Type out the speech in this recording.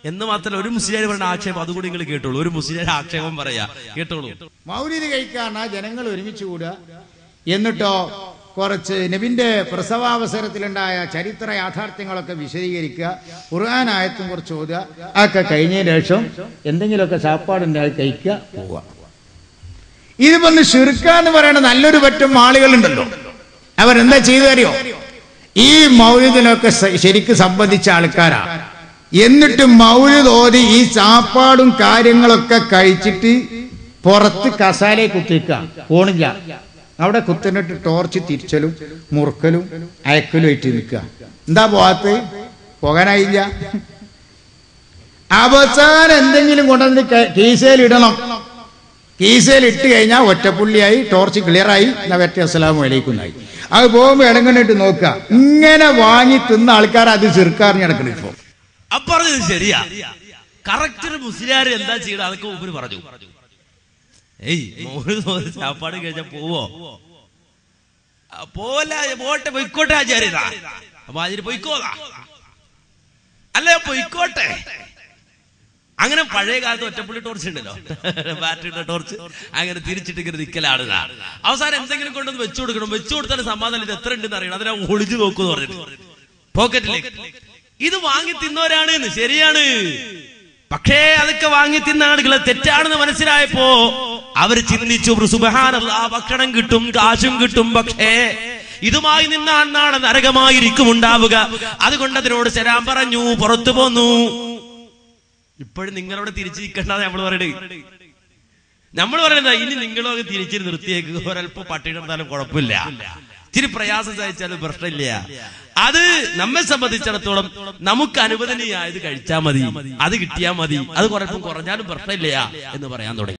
എന്ന് മാത്രമല്ല ഒരു മുസ്ലിം പറഞ്ഞ ആക്ഷേപം അതുകൂടി നിങ്ങൾ കേട്ടോളൂ. ഒരു മുസ്ലിം ആക്ഷേപം പറയാ, കേട്ടോളൂ. മൗലിദ് കഴിക്കാണ് ജനങ്ങൾ ഒരുമിച്ച് കൂടുക, എന്നിട്ടോ കുറച്ച് നബിന്റെ പ്രസവാവസരത്തിലുണ്ടായ ചരിത്ര യാഥാർത്ഥ്യങ്ങളൊക്കെ വിശദീകരിക്കുക, ഖുർആൻ ആയത്തും കുറച്ച് ഓതുക, അതൊക്കെ കഴിഞ്ഞതിന് ശേഷം എന്തെങ്കിലുമൊക്കെ ചാപ്പാടുണ്ട് അത് കഴിക്കുക, പോവുക. ഇത് വന്ന് ശിർക്കാന്ന് പറയുന്ന നല്ലൊരു പറ്റം ആളുകളുണ്ടല്ലോ, അവരെന്താ ചെയ്തറിയോ? ഈ മൗലിദിനൊക്കെ ശരിക്ക് സംബന്ധിച്ച ആൾക്കാരാ. എന്നിട്ട് മൗലിദ് ഓതി ഈ ചാപ്പാടും കാര്യങ്ങളൊക്കെ കഴിച്ചിട്ട് പുറത്ത് കസാലയെ കുത്തിക്കുക, പോണില്ല. അവിടെ കുത്തിനിട്ട് ടോർച്ച് തിരിച്ചലും മുറുക്കലും അയക്കലും ആയിട്ട് നിൽക്കുക. എന്താ പോകാത്ത? പോകാനായില്ല. അവസാനം എന്തെങ്കിലും കൊണ്ടുവന്ന് കീസയിലിടണം. കീസയിൽ ഇട്ട് കഴിഞ്ഞാൽ ഒറ്റപ്പുള്ളിയായി, ടോർച്ച് ക്ലിയറായി, നവറ്റ അസ്സലാമു അലൈക്കും ആയി. അത് പോകുമ്പോ ഇടങ്ങണിട്ട് നോക്കുക. ഇങ്ങനെ വാങ്ങി തിന്ന ആൾക്കാർ അത് ചെറുക്കാറിഞ്ഞ് നടക്കണം. ഇപ്പൊ പറഞ്ഞത് ശരിയാ. കറക്റ്റ് മുസ്ലിയാർ എന്താ ചെയ്യണം അതൊക്കെ ഉപരി പറഞ്ഞു. ചാപ്പാട് കഴിച്ചാ പോവോ? പോട്ടെ, പൊയ്ക്കോട്ടെ ആചാര്യതാ. അപ്പൊ ആചാര്യ പൊയ്ക്കോതാ അല്ലേ? പൊയ്ക്കോട്ടെ. അങ്ങനെ പഴയ കാലത്ത് ഒറ്റപ്പുള്ളി ടോർച്ച് ഉണ്ടല്ലോ, ബാറ്ററിയുടെ ടോർച്ച്, അങ്ങനെ തിരിച്ചിട്ട് ഇങ്ങനെ നിൽക്കലാണ്. അവസാനം എന്തെങ്കിലും കൊണ്ടൊന്ന് വെച്ചു കൊടുക്കണം. വെച്ചു കൊടുത്താൽ സമാധാനം. ഇത് എത്ര ഉണ്ടെന്ന് അറിയണം. അതിനാ ഒളിച്ചു നോക്കൂന്ന് പറഞ്ഞിട്ട് പോക്കറ്റിലേക്ക്. ഇത് വാങ്ങി തിന്നവരാണ്, ശരിയാണ്. പക്ഷേ അതൊക്കെ വാങ്ങി തിന്ന ആളുകളെ തെറ്റാണെന്ന് മനസ്സിലായപ്പോ അവര് ചിന്തിച്ചു, സുബ്ഹാനല്ലാഹ്, ഭക്ഷണം കിട്ടും, കാശും കിട്ടും, പക്ഷേ ഇതുമായി നിന്നാൽ നാളെ നരകമായിരിക്കും ഉണ്ടാവുക. അതുകൊണ്ട് അതിനോട് സലാം പറഞ്ഞു, പുറത്തു പോന്നു. ഇപ്പോഴും നിങ്ങളോട് തിരിച്ചു നിൽക്കേണ്ടത് നമ്മൾ പറയുന്നത്. നമ്മൾ പറയുന്നത് ഇനി നിങ്ങളൊക്കെ തിരിച്ചു നിർത്തിയേക്ക്, ഒരൽപ്പം പട്ടിണിടത്താലും കുഴപ്പമില്ല, ഇച്ചിരി പ്രയാസം സഹിച്ചാലും പ്രശ്നമില്ല. അത് നമ്മെ സംബന്ധിച്ചിടത്തോളം നമുക്ക് അനുവദനീയായത് കഴിച്ചാൽ മതി, അത് കിട്ടിയാൽ മതി, അത് കുറഞ്ഞാലും പ്രശ്നമില്ല എന്ന് പറയാൻ തുടങ്ങി.